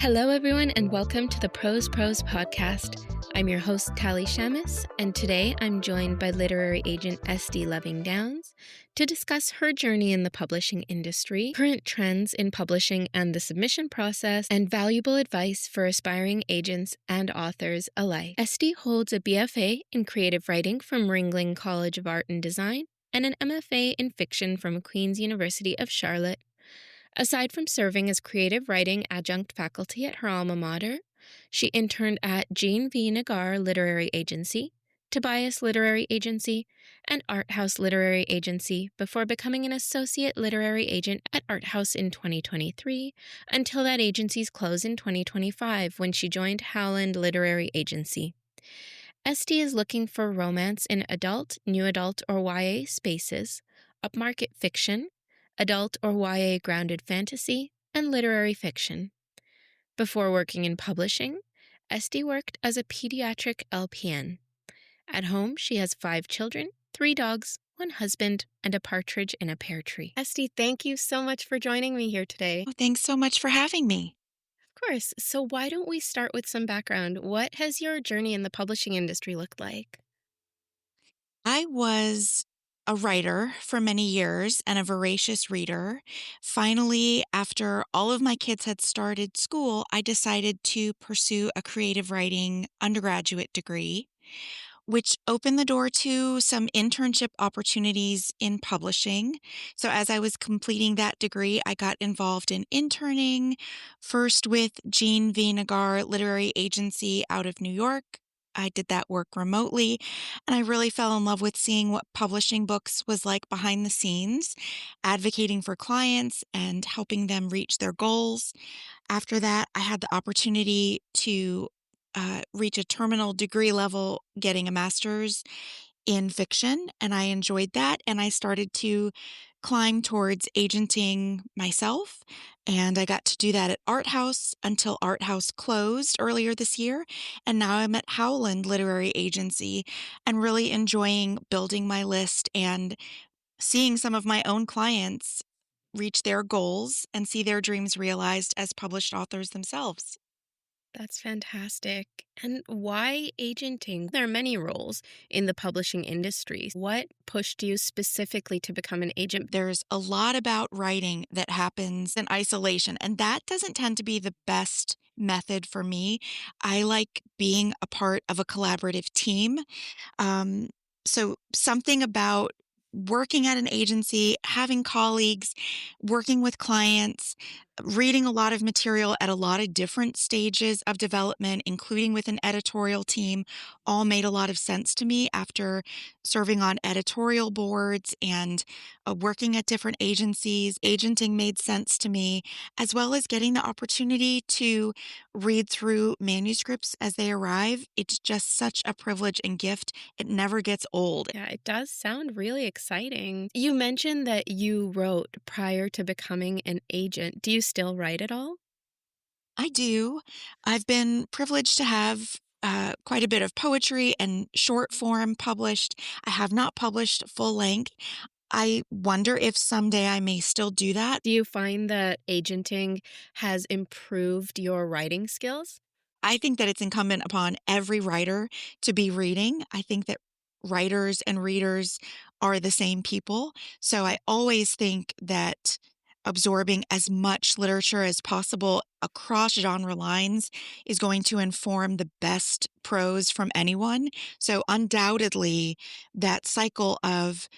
Hello, everyone, and welcome to the Prose podcast. I'm your host, Tali Shamus, and today I'm joined by literary agent Esty Loveing-Downes to discuss her journey in the publishing industry, current trends in publishing and the submission process, and valuable advice for aspiring agents and authors alike. Esty holds a BFA in creative writing from Ringling College of Art and Design and an MFA in fiction from Queen's University of Charlotte. Aside from serving as creative writing adjunct faculty at her alma mater, she interned at Jean V. Nagar Literary Agency, Tobias Literary Agency, and Art House Literary Agency before becoming an associate literary agent at Art House in 2023 until that agency's close in 2025 when she joined Howland Literary Agency. Esty is looking for romance in adult, new adult, or YA spaces, upmarket fiction, adult or YA grounded fantasy, and literary fiction. Before working in publishing, Esty worked as a pediatric LPN. At home, she has 5 children, 3 dogs, 1 husband, and a partridge in a pear tree. Esty, thank you so much for joining me here today. Oh, thanks so much for having me. Of course. So why don't we start with some background? What has your journey in the publishing industry looked like? I was a writer for many years and a voracious reader. Finally, after all of my kids had started school, I decided to pursue a creative writing undergraduate degree, which opened the door to some internship opportunities in publishing. So as I was completing that degree, I got involved in interning, first with Jean V. Nagar Literary Agency out of New York. I did that work remotely, and I really fell in love with seeing what publishing books was like behind the scenes, advocating for clients and helping them reach their goals. After that, I had the opportunity to reach a terminal degree level, getting a master's in fiction, and I enjoyed that. And I started to climb towards agenting myself, and I got to do that at Art House until Art House closed earlier this year. And now I'm at Howland Literary Agency and really enjoying building my list and seeing some of my own clients reach their goals and see their dreams realized as published authors themselves. That's fantastic. And why agenting? There are many roles in the publishing industry. What pushed you specifically to become an agent? There's a lot about writing that happens in isolation, and that doesn't tend to be the best method for me. I like being a part of a collaborative team. So something about working at an agency, having colleagues, working with clients, reading a lot of material at a lot of different stages of development, including with an editorial team, all made a lot of sense to me after serving on editorial boards and working at different agencies. Agenting made sense to me, as well as getting the opportunity to read through manuscripts as they arrive. It's just such a privilege and gift. It never gets old. Yeah, it does sound really exciting. You mentioned that you wrote prior to becoming an agent. Do you still write at all? I do. I've been privileged to have quite a bit of poetry and short form published. I have not published full length. I wonder if someday I may still do that. Do you find that agenting has improved your writing skills? I think that it's incumbent upon every writer to be reading. I think that writers and readers are the same people. So I always think that absorbing as much literature as possible across genre lines is going to inform the best prose from anyone. So undoubtedly, that cycle of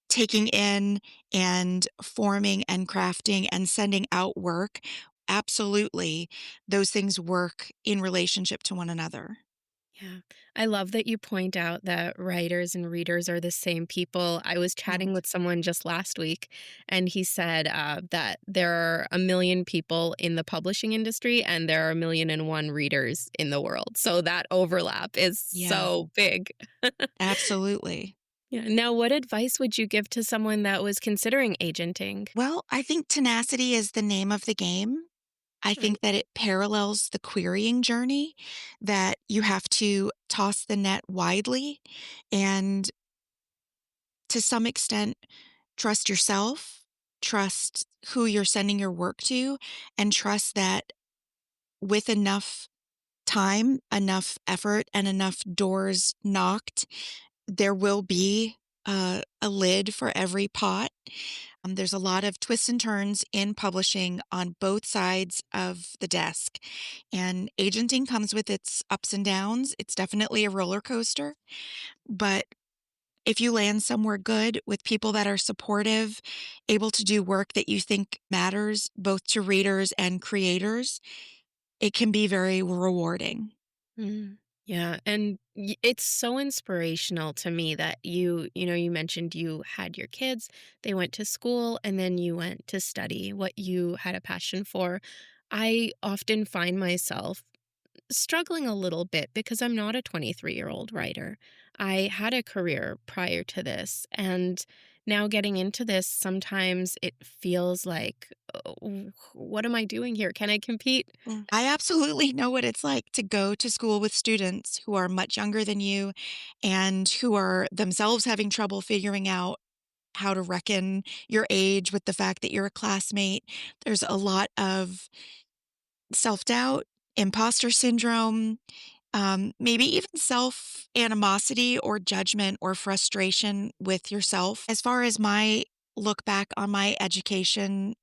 taking in and forming and crafting and sending out work, absolutely, those things work in relationship to one another. Yeah. I love that you point out that writers and readers are the same people. I was chatting with someone just last week, and he said that there are 1 million people in the publishing industry and there are 1,000,001 readers in the world. So that overlap is so big. Absolutely. Yeah. Now, what advice would you give to someone that was considering agenting? Well, I think tenacity is the name of the game. I think that it parallels the querying journey, that you have to toss the net widely and to some extent trust yourself, trust who you're sending your work to, and trust that with enough time, enough effort, and enough doors knocked, there will be a lid for every pot. There's a lot of twists and turns in publishing on both sides of the desk. And agenting comes with its ups and downs. It's definitely a roller coaster. But if you land somewhere good with people that are supportive, able to do work that you think matters both to readers and creators, it can be very rewarding. Mm. Yeah, and it's so inspirational to me that you mentioned you had your kids, they went to school, and then you went to study what you had a passion for. I often find myself struggling a little bit because I'm not a 23-year-old writer. I had a career prior to this, and now getting into this, sometimes it feels like, "Oh, what am I doing here? Can I compete?" I absolutely know what it's like to go to school with students who are much younger than you and who are themselves having trouble figuring out how to reckon your age with the fact that you're a classmate. There's a lot of self doubt, imposter syndrome, maybe even self animosity or judgment or frustration with yourself. As far as my look back on my education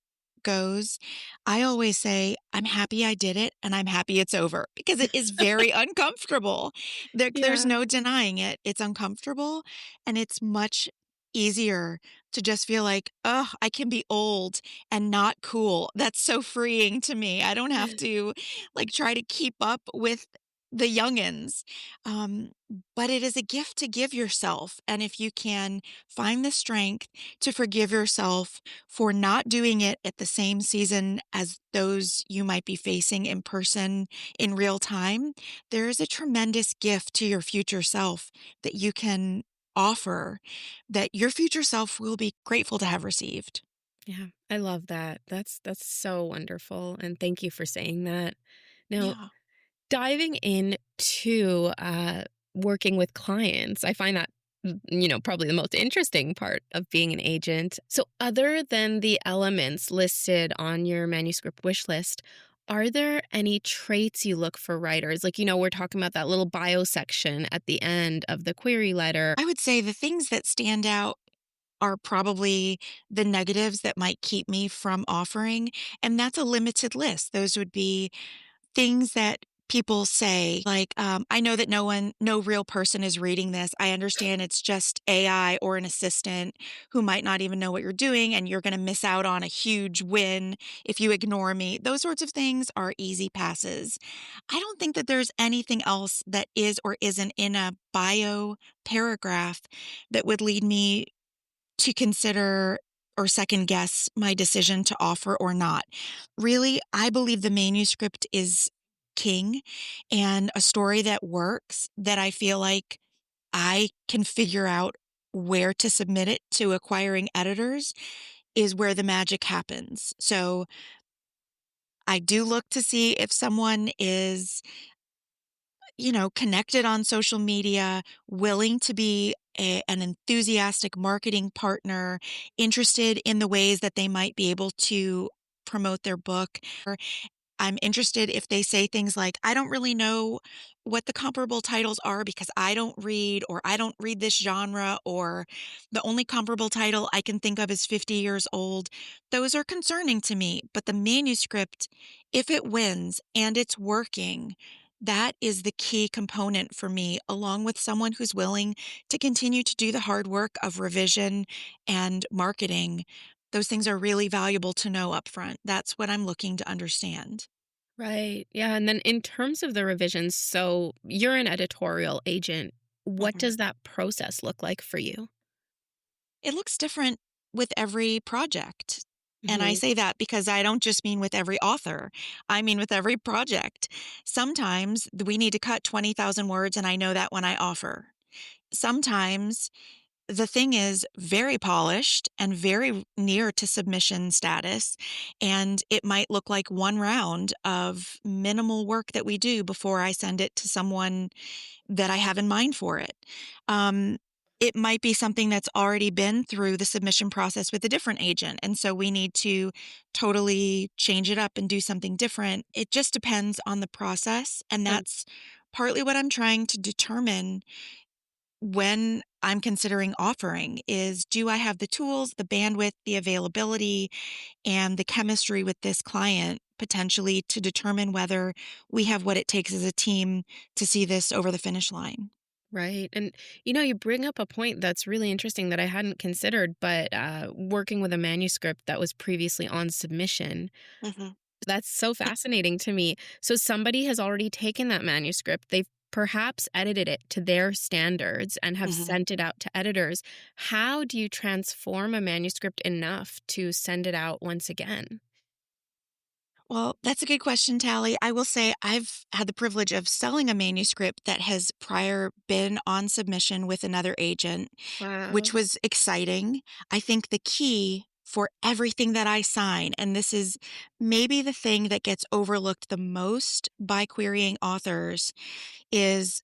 goes, I always say, I'm happy I did it and I'm happy it's over because it is very uncomfortable. There's Yeah. no denying it. It's uncomfortable and it's much easier to just feel like, oh, I can be old and not cool. That's so freeing to me. I don't have to like try to keep up with the youngins. Um, but it is a gift to give yourself. And if you can find the strength to forgive yourself for not doing it at the same season as those you might be facing in person in real time, there is a tremendous gift to your future self that you can offer that your future self will be grateful to have received. Yeah, I love that. That's so wonderful, and thank you for saying that. Now, Yeah. diving into working with clients, I find that probably the most interesting part of being an agent. So, other than the elements listed on your manuscript wish list, are there any traits you look for writers? Like, we're talking about that little bio section at the end of the query letter. I would say the things that stand out are probably the negatives that might keep me from offering, and that's a limited list. Those would be things that people say, like, "I know that no real person is reading this. I understand it's just AI or an assistant who might not even know what you're doing, and you're gonna miss out on a huge win if you ignore me." Those sorts of things are easy passes. I don't think that there's anything else that is or isn't in a bio paragraph that would lead me to consider or second guess my decision to offer or not. Really, I believe the manuscript is king and a story that works that I feel like I can figure out where to submit it to acquiring editors is where the magic happens. So I do look to see if someone is, connected on social media, willing to be an enthusiastic marketing partner, interested in the ways that they might be able to promote their book. I'm interested if they say things like, I don't really know what the comparable titles are because I don't read, or I don't read this genre, or the only comparable title I can think of is 50 years old. Those are concerning to me. But the manuscript, if it wins and it's working, that is the key component for me, along with someone who's willing to continue to do the hard work of revision and marketing. Those things are really valuable to know upfront. That's what I'm looking to understand. Right. Yeah. And then in terms of the revisions, so you're an editorial agent. What Mhm. does that process look like for you? It looks different with every project. And I Hmm. say that because I don't just mean with every author. I mean with every project. Sometimes we need to cut 20,000 words, and I know that when I offer. Sometimes the thing is very polished and very near to submission status, and it might look like one round of minimal work that we do before I send it to someone that I have in mind for it. Um, it might be something that's already been through the submission process with a different agent. And so we need to totally change it up and do something different. It just depends on the process. And Mm. that's partly what I'm trying to determine when I'm considering offering is, do I have the tools, the bandwidth, the availability, and the chemistry with this client potentially to determine whether we have what it takes as a team to see this over the finish line. Right. And, you bring up a point that's really interesting that I hadn't considered, but working with a manuscript that was previously on submission, Mhm. that's so fascinating to me. So somebody has already taken that manuscript. They've perhaps edited it to their standards and have Mhm. sent it out to editors. How do you transform a manuscript enough to send it out once again? Well, that's a good question, Tally. I will say I've had the privilege of selling a manuscript that has prior been on submission with another agent, which Wow. was exciting. I think the key for everything that I sign, and this is maybe the thing that gets overlooked the most by querying authors, is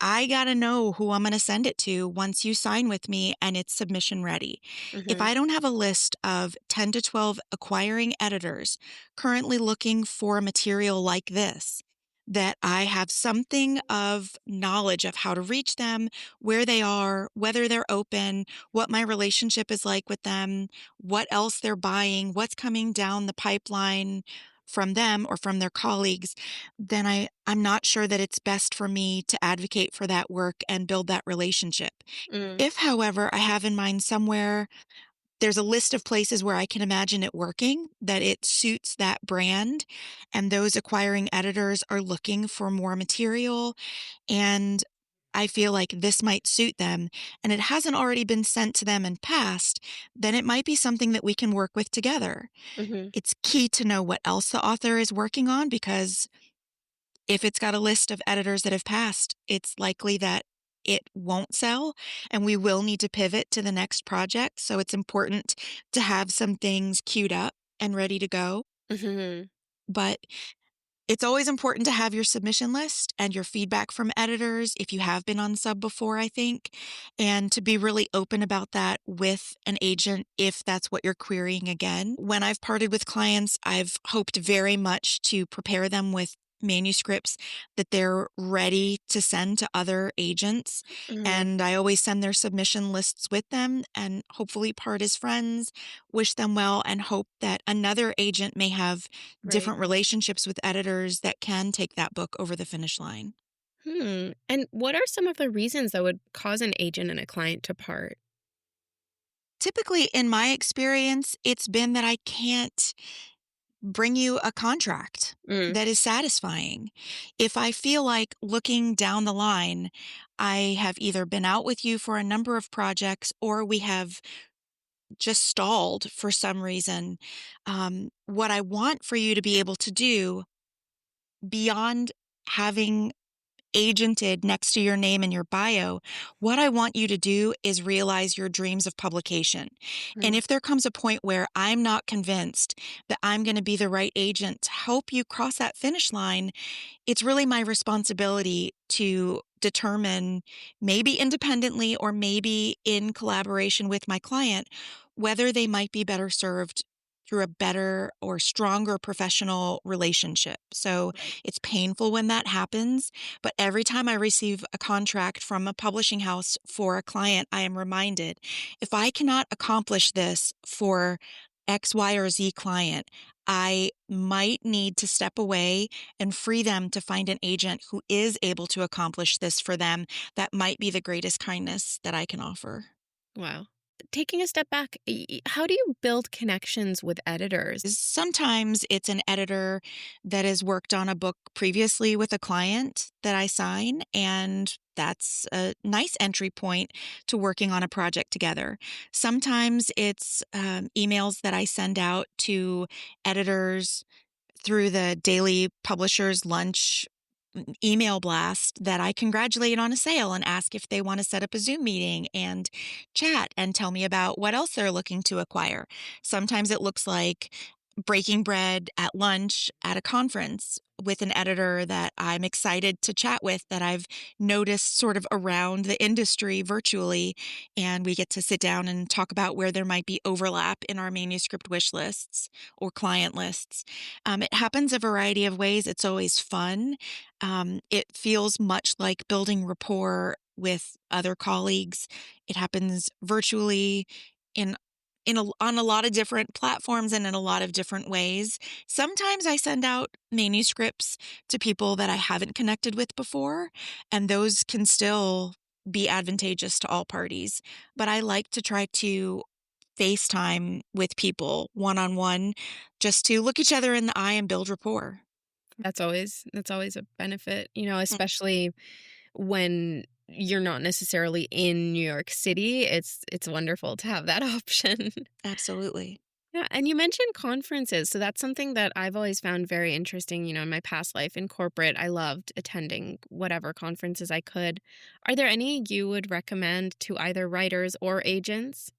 I gotta know who I'm gonna send it to once you sign with me and it's submission ready. If Hmm. I don't have a list of 10 to 12 acquiring editors currently looking for material like this, that I have something of knowledge of how to reach them, where they are, whether they're open, what my relationship is like with them, what else they're buying, what's coming down the pipeline from them or from their colleagues, then I'm not sure that it's best for me to advocate for that work and build that relationship. Mm. If, however, I have in mind somewhere, there's a list of places where I can imagine it working, that it suits that brand, and those acquiring editors are looking for more material, and I feel like this might suit them, and it hasn't already been sent to them and passed, then it might be something that we can work with together. Hmm. It's key to know what else the author is working on because if it's got a list of editors that have passed, it's likely that it won't sell and we will need to pivot to the next project. So it's important to have some things queued up and ready to go. Hmm. But it's always important to have your submission list and your feedback from editors if you have been on sub before, I think, and to be really open about that with an agent if that's what you're querying again. When I've parted with clients, I've hoped very much to prepare them with manuscripts that they're ready to send to other agents. Hmm. And I always send their submission lists with them and hopefully part as friends, wish them well, and hope that another agent may have Right. different relationships with editors that can take that book over the finish line. And what are some of the reasons that would cause an agent and a client to part? Typically, in my experience, it's been that I can't bring you a contract Mm. that is satisfying. If I feel like looking down the line, I have either been out with you for a number of projects or we have just stalled for some reason. What I want for you to be able to do beyond having agented next to your name in your bio, what I want you to do is realize your dreams of publication. And Mm. if there comes a point where I'm not convinced that I'm going to be the right agent to help you cross that finish line, it's really my responsibility to determine, maybe independently or maybe in collaboration with my client, whether they might be better served through a better or stronger professional relationship. So Right. it's painful when that happens, but every time I receive a contract from a publishing house for a client, I am reminded, if I cannot accomplish this for X, Y, or Z client, I might need to step away and free them to find an agent who is able to accomplish this for them. That might be the greatest kindness that I can offer. Wow. Taking a step back, how do you build connections with editors? Sometimes it's an editor that has worked on a book previously with a client that I sign, and that's a nice entry point to working on a project together. Sometimes it's emails that I send out to editors through the daily publisher's lunch email blast that I congratulate on a sale and ask if they want to set up a Zoom meeting and chat and tell me about what else they're looking to acquire. Sometimes it looks like breaking bread at lunch at a conference with an editor that I'm excited to chat with, that I've noticed sort of around the industry virtually. And we get to sit down and talk about where there might be overlap in our manuscript wish lists or client lists. It happens a variety of ways. It's always fun. It feels much like building rapport with other colleagues. It happens virtually in on a lot of different platforms and in a lot of different ways. Sometimes I send out manuscripts to people that I haven't connected with before, and those can still be advantageous to all parties. But I like to try to FaceTime with people one-on-one just to look each other in the eye and build rapport. That's always a benefit, especially when you're not necessarily in New York City. It's wonderful to have that option. Absolutely. Yeah, and you mentioned conferences. So that's something that I've always found very interesting. In my past life in corporate, I loved attending whatever conferences I could. Are there any you would recommend to either writers or agents?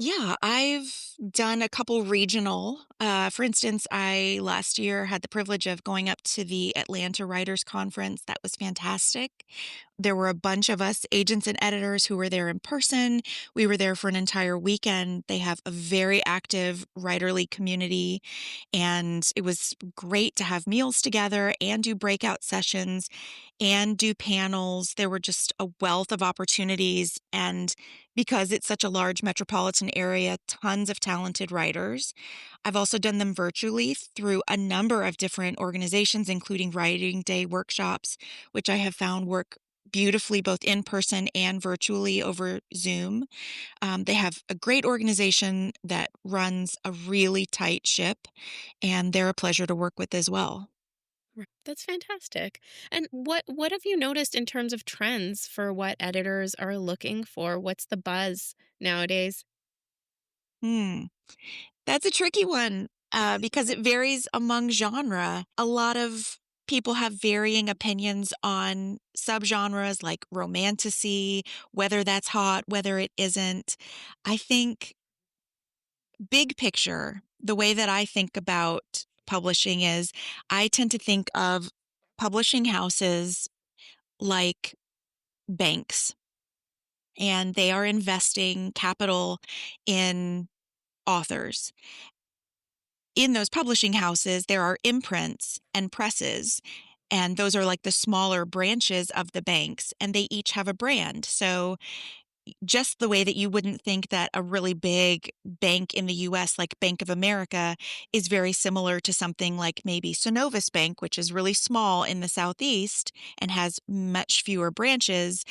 Yeah, I've done a couple regional. For instance, I last year had the privilege of going up to the Atlanta Writers Conference. That was fantastic. There were a bunch of us agents and editors who were there in person. We were there for an entire weekend. They have a very active writerly community, and it was great to have meals together and do breakout sessions and do panels. There were just a wealth of opportunities, and because it's such a large metropolitan area, tons of talented writers. I've also done them virtually through a number of different organizations, including writing day workshops, which I have found work beautifully both in person and virtually over Zoom. They have a great organization that runs a really tight ship, and they're a pleasure to work with as well. Right. That's fantastic. And what have you noticed in terms of trends for what editors are looking for? What's the buzz nowadays? Hmm. That's a tricky one, because it varies among genre. A lot of people have varying opinions on subgenres like romantasy, whether that's hot, whether it isn't. I think big picture, the way that I think about publishing is I tend to think of publishing houses like banks, and they are investing capital in authors. In those publishing houses, there are imprints and presses, and those are like the smaller branches of the banks, and they each have a brand. So just the way that you wouldn't think that a really big bank in the US, like Bank of America, is very similar to something like maybe Synovus Bank, which is really small in the Southeast and has much fewer branches.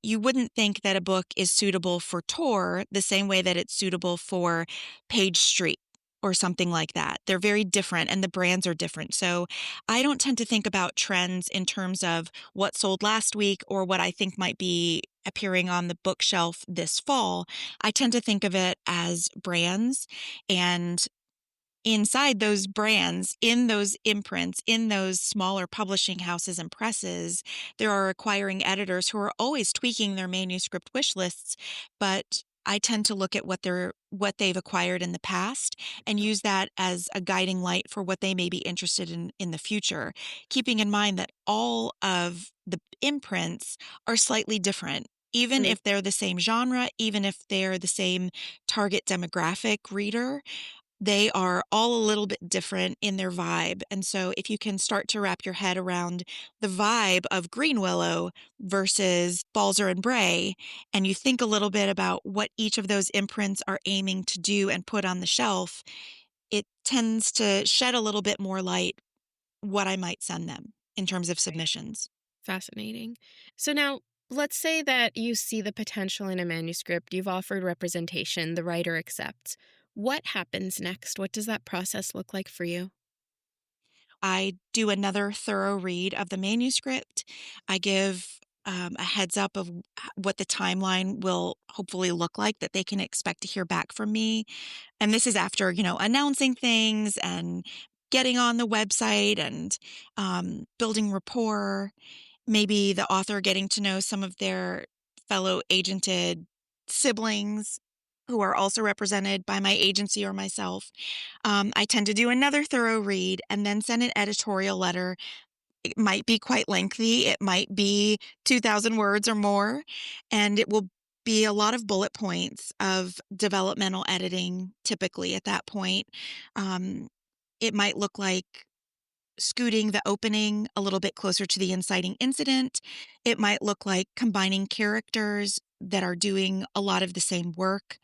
You wouldn't think that a book is suitable for Tor the same way that it's suitable for Page Street or something like that. They're very different and the brands are different. So I don't tend to think about trends in terms of what sold last week or what I think might be appearing on the bookshelf this fall. I tend to think of it as brands, and inside those brands, in those imprints, in those smaller publishing houses and presses, there are acquiring editors who are always tweaking their manuscript wish lists, but I tend to look at what they've acquired in the past and use that as a guiding light for what they may be interested in the future, keeping in mind that all of the imprints are slightly different. Even Mm, if they're the same genre, even if they're the same target demographic reader, they are all a little bit different in their vibe. And so if you can start to wrap your head around the vibe of Green Willow versus Balzer and Bray, and you think a little bit about what each of those imprints are aiming to do and put on the shelf, it tends to shed a little bit more light what I might send them in terms of submissions. fascinating. So now, let's say that you see the potential in a manuscript, you've offered representation, the writer accepts. What happens next? What does that process look like for you? I do another thorough read of the manuscript. I give a heads up of what the timeline will hopefully look like that they can expect to hear back from me. And this is after, announcing things and getting on the website and building rapport. Maybe the author getting to know some of their fellow agented siblings. who are also represented by my agency or myself. I tend to do another thorough read and then send an editorial letter. It might be quite lengthy. It might be 2,000 words or more, and it will be a lot of bullet points of developmental editing typically at that point. Um, it might look like scooting the opening a little bit closer to the inciting incident. It might look like combining characters that are doing a lot of the same work.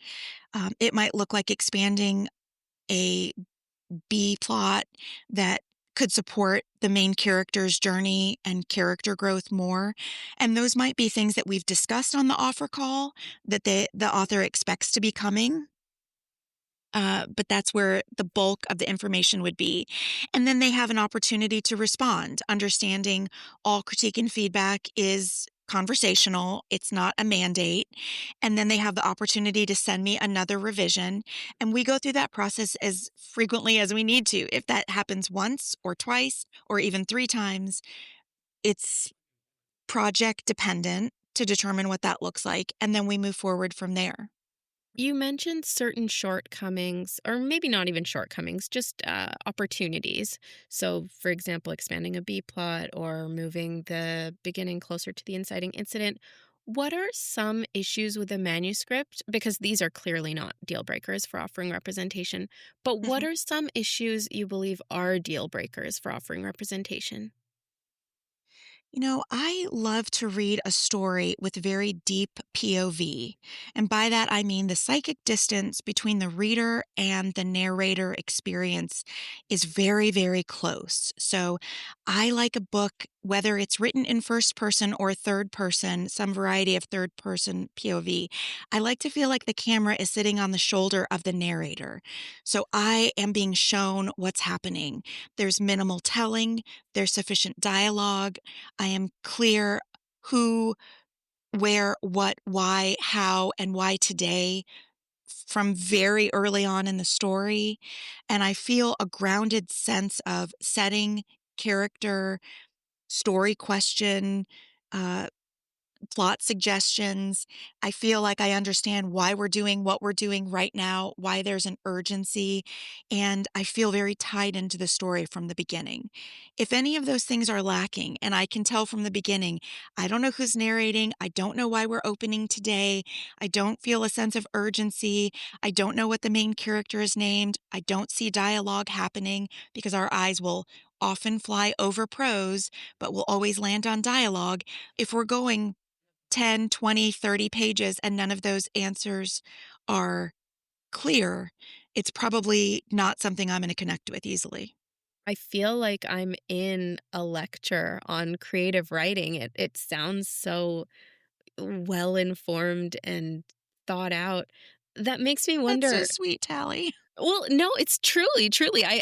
It might look like expanding a B plot that could support the main character's journey and character growth more. And those might be things that we've discussed on the offer call that the author expects to be coming. But that's where the bulk of the information would be. And then they have an opportunity to respond, understanding all critique and feedback is conversational, it's not a mandate. And then they have the opportunity to send me another revision. And we go through that process as frequently as we need to. If that happens once or twice or even 3 times, it's project dependent to determine what that looks like. And then we move forward from there. You mentioned certain shortcomings, or maybe not even shortcomings, just opportunities. So, for example, expanding a B plot or moving the beginning closer to the inciting incident. What are some issues with a manuscript? Because these are clearly not deal breakers for offering representation. But what Mhm. are some issues you believe are deal breakers for offering representation? I love to read a story with very deep POV. And by that, I mean the psychic distance between the reader and the narrator experience is very, very close. So I like a book, whether it's written in first person or third person, some variety of third person POV. I like to feel like the camera is sitting on the shoulder of the narrator. So I am being shown what's happening. There's minimal telling, there's sufficient dialogue. I am clear who, where, what, why, how, and why today from very early on in the story. And I feel a grounded sense of setting, character, story question, uh, plot suggestions. I feel like I understand why we're doing what we're doing right now, why there's an urgency, and I feel very tied into the story from the beginning. If any of those things are lacking, and I can tell from the beginning, I don't know who's narrating, I don't know why we're opening today, I don't feel a sense of urgency, I don't know what the main character is named, I don't see dialogue happening because our eyes will often fly over prose, but will always land on dialogue. If we're going 10, 20, 30 pages and none of those answers are clear, it's probably not something I'm gonna connect with easily. I feel like I'm in a lecture on creative writing. It sounds so well informed and thought out. That makes me That's so wonder. sweet, Tally. Well, no, it's truly.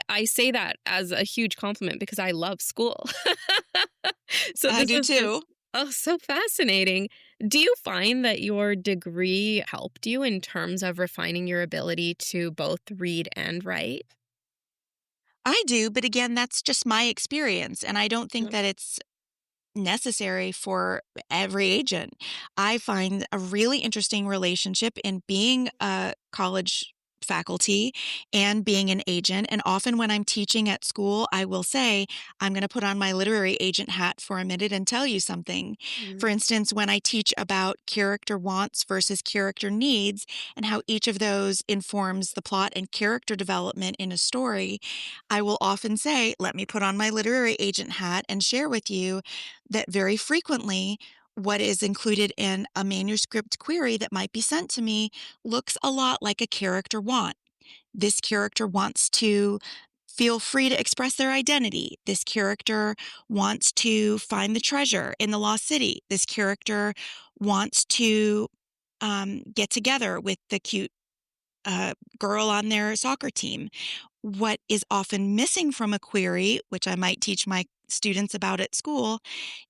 I say that as a huge compliment because I love school. So I this do is just, too. oh, so fascinating. Do you find that your degree helped you in terms of refining your ability to both read and write? I do, but again, that's just my experience, and I don't think Mm. that it's necessary for every agent. I find a really interesting relationship in being a college faculty and being an agent. And often when I'm teaching at school, I will say, I'm going to put on my literary agent hat for a minute and tell you something. For Mm. instance, when I teach about character wants versus character needs and how each of those informs the plot and character development in a story, I will often say, let me put on my literary agent hat and share with you that very frequently what is included in a manuscript query that might be sent to me looks a lot like a character want. This character wants to feel free to express their identity. This character wants to find the treasure in the lost city. This character wants to get together with the cute girl on their soccer team. What is often missing from a query, which I might teach my students about at school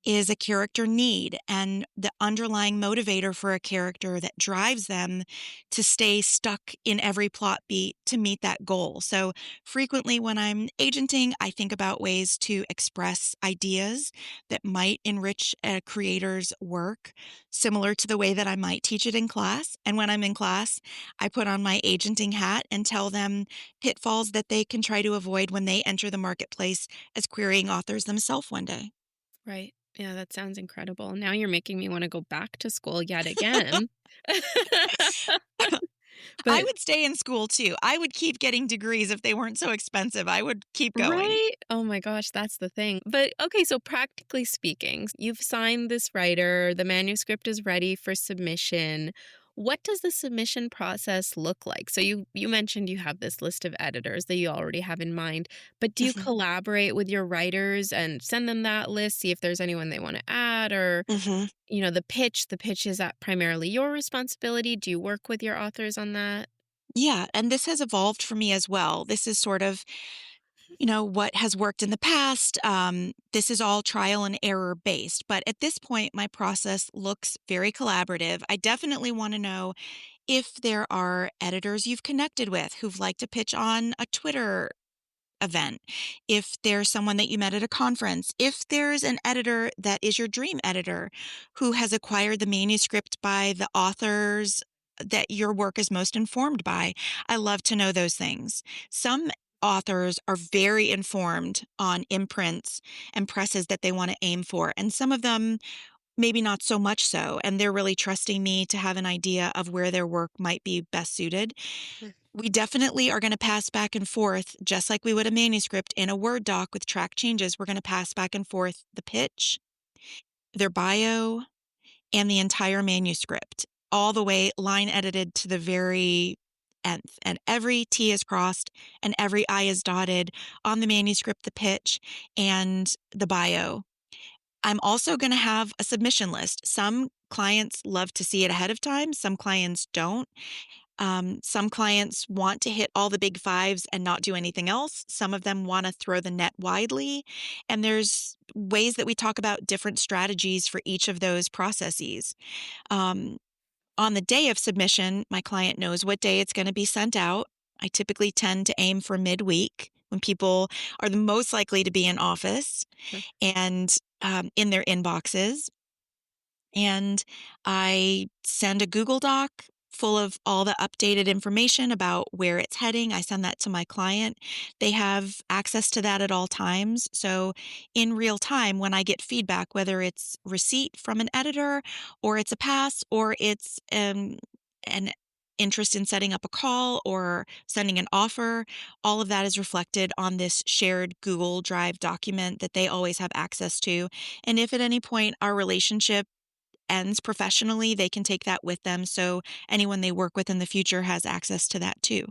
is a character need and the underlying motivator for a character that drives them to stay stuck in every plot beat to meet that goal. So frequently when I'm agenting, I think about ways to express ideas that might enrich a creator's work, similar to the way that I might teach it in class. And when I'm in class, I put on my agenting hat and tell them pitfalls that they can try to avoid when they enter the marketplace as querying authors themselves one day. Right. Yeah, that sounds incredible. Now you're making me want to go back to school yet again. I But would stay in school too. I would keep getting degrees if they weren't so expensive. I would keep going. right? Oh my gosh, that's the thing. But okay, so practically speaking, you've signed this writer, the manuscript is ready for submission. What does the submission process look like? So you mentioned you have this list of editors that you already have in mind, but do you Mhm. collaborate with your writers and send them that list, see if there's anyone they want to add or Mhm. the pitch is that primarily your responsibility? Do you work with your authors on that? Yeah, and this has evolved for me as well. This is sort of, what has worked in the past. This is all trial and error based, but at this point, my process looks very collaborative. I definitely want to know if there are editors you've connected with who've liked to pitch on a Twitter event, if there's someone that you met at a conference, if there's an editor that is your dream editor who has acquired the manuscript by the authors that your work is most informed by. I love to know those things. Some authors are very informed on imprints and presses that they want to aim for, and some of them maybe not so much so, and they're really trusting me to have an idea of where their work might be best suited. We definitely are going to pass back and forth, just like we would a manuscript in a Word doc with track changes. We're going to pass back and forth the pitch, their bio, and the entire manuscript, all the way line edited to the very nth. And every T is crossed and every I is dotted on the manuscript, the pitch, and the bio. I'm also going to have a submission list. Some clients love to see it ahead of time, some clients don't. Some clients want to hit all the big fives and not do anything else. Some of them want to throw the net widely. And there's ways that we talk about different strategies for each of those processes. Um, on the day of submission, my client knows what day it's going to be sent out. I typically tend to aim for midweek when people are the most likely to be in office Sure. and in their inboxes. And I send a Google Doc full of all the updated information about where it's heading. I send that to my client. They have access to that at all times. So, in real time, when I get feedback, whether it's receipt from an editor, or it's a pass, or it's an interest in setting up a call or sending an offer, all of that is reflected on this shared Google Drive document that they always have access to. And if at any point our relationship ends professionally, they can take that with them. So anyone they work with in the future has access to that too.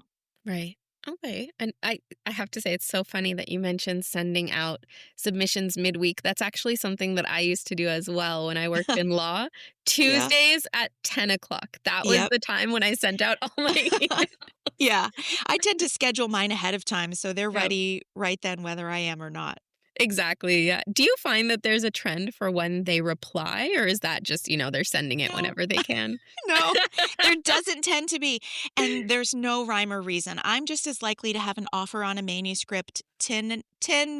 Right. Okay. And I have to say, it's so funny that you mentioned sending out submissions midweek. That's actually something that I used to do as well when I worked in law. Yeah. Tuesdays at 10 o'clock. That was Yep. the time when I sent out all my Yeah. I tend to schedule mine ahead of time so they're Yep. ready right then, whether I am or not. Exactly. Yeah. Do you find that there's a trend for when they reply, or is that just, they're sending it No. whenever they can? No, there doesn't tend to be. And there's no rhyme or reason. I'm just as likely to have an offer on a manuscript 10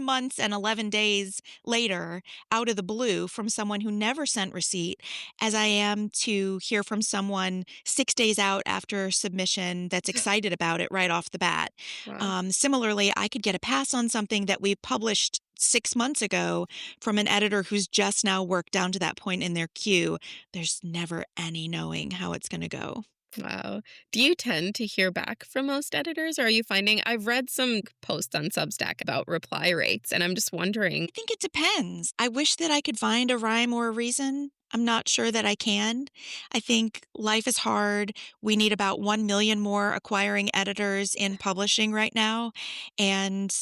months and 11 days later out of the blue from someone who never sent receipt as I am to hear from someone 6 days out after submission that's excited about it right off the bat. Wow. Similarly, I could get a pass on something that we published 6 months ago from an editor who's just now worked down to that point in their queue. There's never any knowing how it's going to go. Wow. Do you tend to hear back from most editors, or are you finding I've read some posts on Substack about reply rates, and I'm just wondering. I think it depends. I wish that I could find a rhyme or a reason. I'm not sure that I can. I think life is hard. We need about 1 million more acquiring editors in publishing right now. And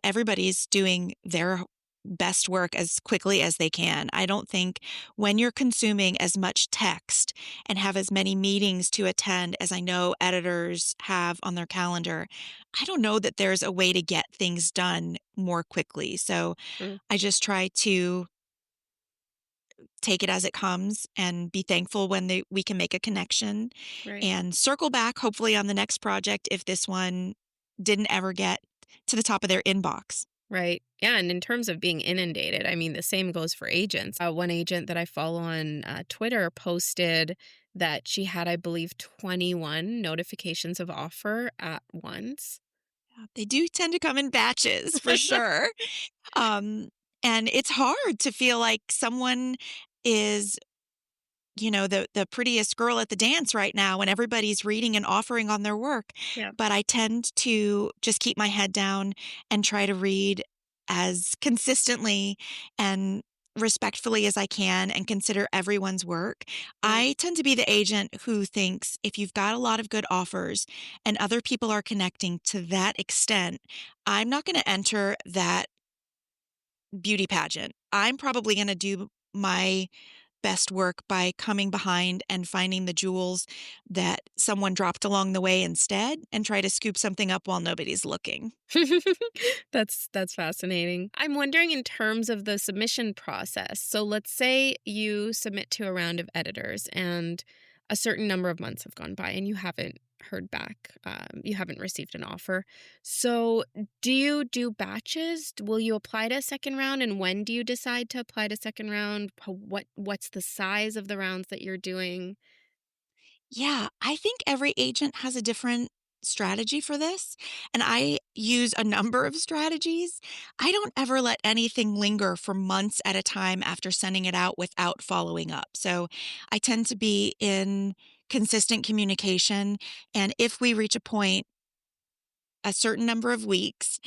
everybody's doing their best work as quickly as they can. I don't think when you're consuming as much text and have as many meetings to attend as I know editors have on their calendar, I don't know that there's a way to get things done more quickly. So Mm, I just try to take it as it comes and be thankful when we can make a connection right. and circle back hopefully on the next project if this one didn't ever get to the top of their inbox. Right. Yeah. And in terms of being inundated, I mean, the same goes for agents. One agent that I follow on Twitter posted that she had, I believe, 21 notifications of offer at once. They do tend to come in batches for sure. Um, and it's hard to feel like someone is, the prettiest girl at the dance right now when everybody's reading and offering on their work. Yeah. But I tend to just keep my head down and try to read as consistently and respectfully as I can and consider everyone's work. Mm, I tend to be the agent who thinks if you've got a lot of good offers and other people are connecting to that extent, I'm not going to enter that beauty pageant. I'm probably going to do my best work by coming behind and finding the jewels that someone dropped along the way instead and try to scoop something up while nobody's looking. that's fascinating. I'm wondering in terms of the submission process. So let's say you submit to a round of editors and a certain number of months have gone by and you haven't heard back. You haven't received an offer. So do you do batches? Will you apply to a second round? And when do you decide to apply to second round? What's the size of the rounds that you're doing? Yeah, I think every agent has a different strategy for this, and I use a number of strategies. I don't ever let anything linger for months at a time after sending it out without following up. So I tend to be in consistent communication, and if we reach a point a certain number of weeks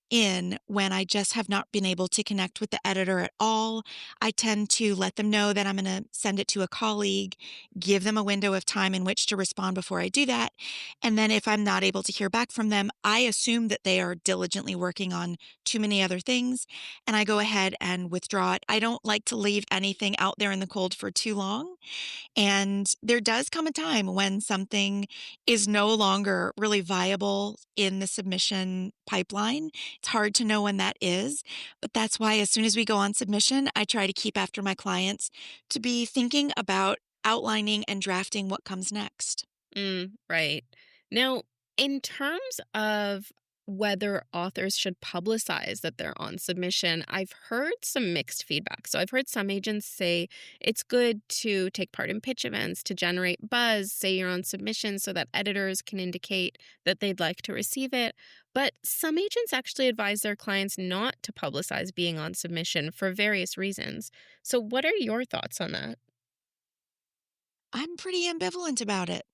in when I just have not been able to connect with the editor at all. I tend to let them know that I'm going to send it to a colleague, give them a window of time in which to respond before I do that. And then if I'm not able to hear back from them, I assume that they are diligently working on too many other things and I go ahead and withdraw it. I don't like to leave anything out there in the cold for too long. And there does come a time when something is no longer really viable in the submission pipeline. It's hard to know when that is, but that's why as soon as we go on submission, I try to keep after my clients to be thinking about outlining and drafting what comes next. Right. Now, in terms of whether authors should publicize that they're on submission, I've heard some mixed feedback. So I've heard some agents say it's good to take part in pitch events to generate buzz, say you're on submission so that editors can indicate that they'd like to receive it. But some agents actually advise their clients not to publicize being on submission for various reasons. So what are your thoughts on that? I'm pretty ambivalent about it.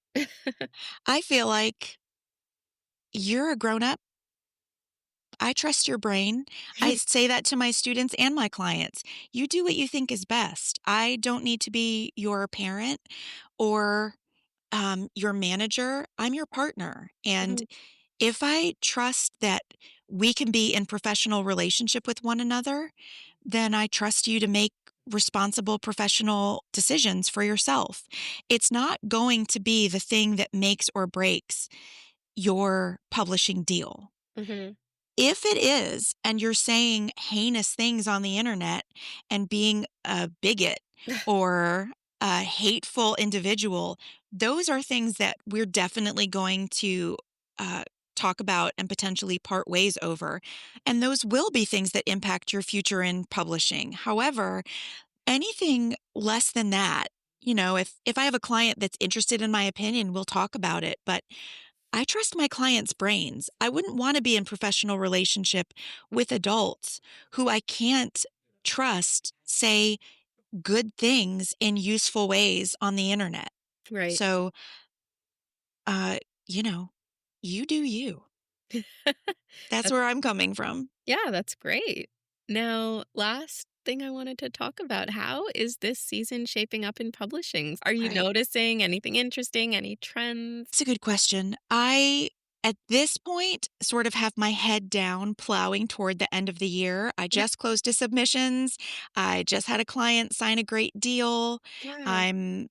I feel like you're a grown up. I trust your brain. I say that to my students and my clients. You do what you think is best. I don't need to be your parent or your manager. I'm your partner. And Mhm. if I trust that we can be in professional relationship with one another, then I trust you to make responsible professional decisions for yourself. It's not going to be the thing that makes or breaks your publishing deal. Mhm. If it is, and you're saying heinous things on the internet and being a bigot or a hateful individual, those are things that we're definitely going to uh, talk about and potentially part ways over. And those will be things that impact your future in publishing. However, anything less than that, if I have a client that's interested in my opinion, we'll talk about it. But I trust my clients' brains. I wouldn't want to be in professional relationship with adults who I can't trust say good things in useful ways on the internet. Right. So, uh, you know, you do you. That's That's where I'm coming from. Yeah, that's great. Now, last thing I wanted to talk about, how is this season shaping up in publishing? Are you Right. noticing anything interesting, any trends? It's a good question. I At this point, sort of have my head down, plowing toward the end of the year. I Yep. just closed 2 submissions. I just had a client sign a great deal. Wow. I'm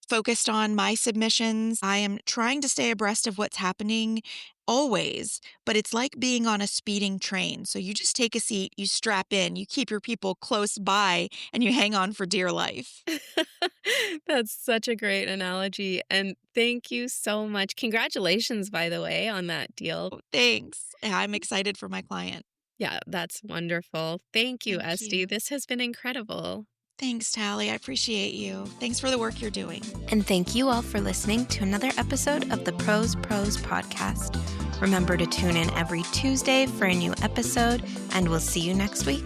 focused on my submissions. I am trying to stay abreast of what's happening always, but it's like being on a speeding train. So you just take a seat, you strap in, you keep your people close by, and you hang on for dear life. That's such a great analogy. And thank you so much. Congratulations, by the way, on that deal. Thanks. I'm excited for my client. Yeah, that's wonderful. Thank you, Thank Esty. you. This has been incredible. Thanks, Tally. I appreciate you. Thanks for the work you're doing. And thank you all for listening to another episode of the Prose podcast. Remember to tune in every Tuesday for a new episode, and we'll see you next week.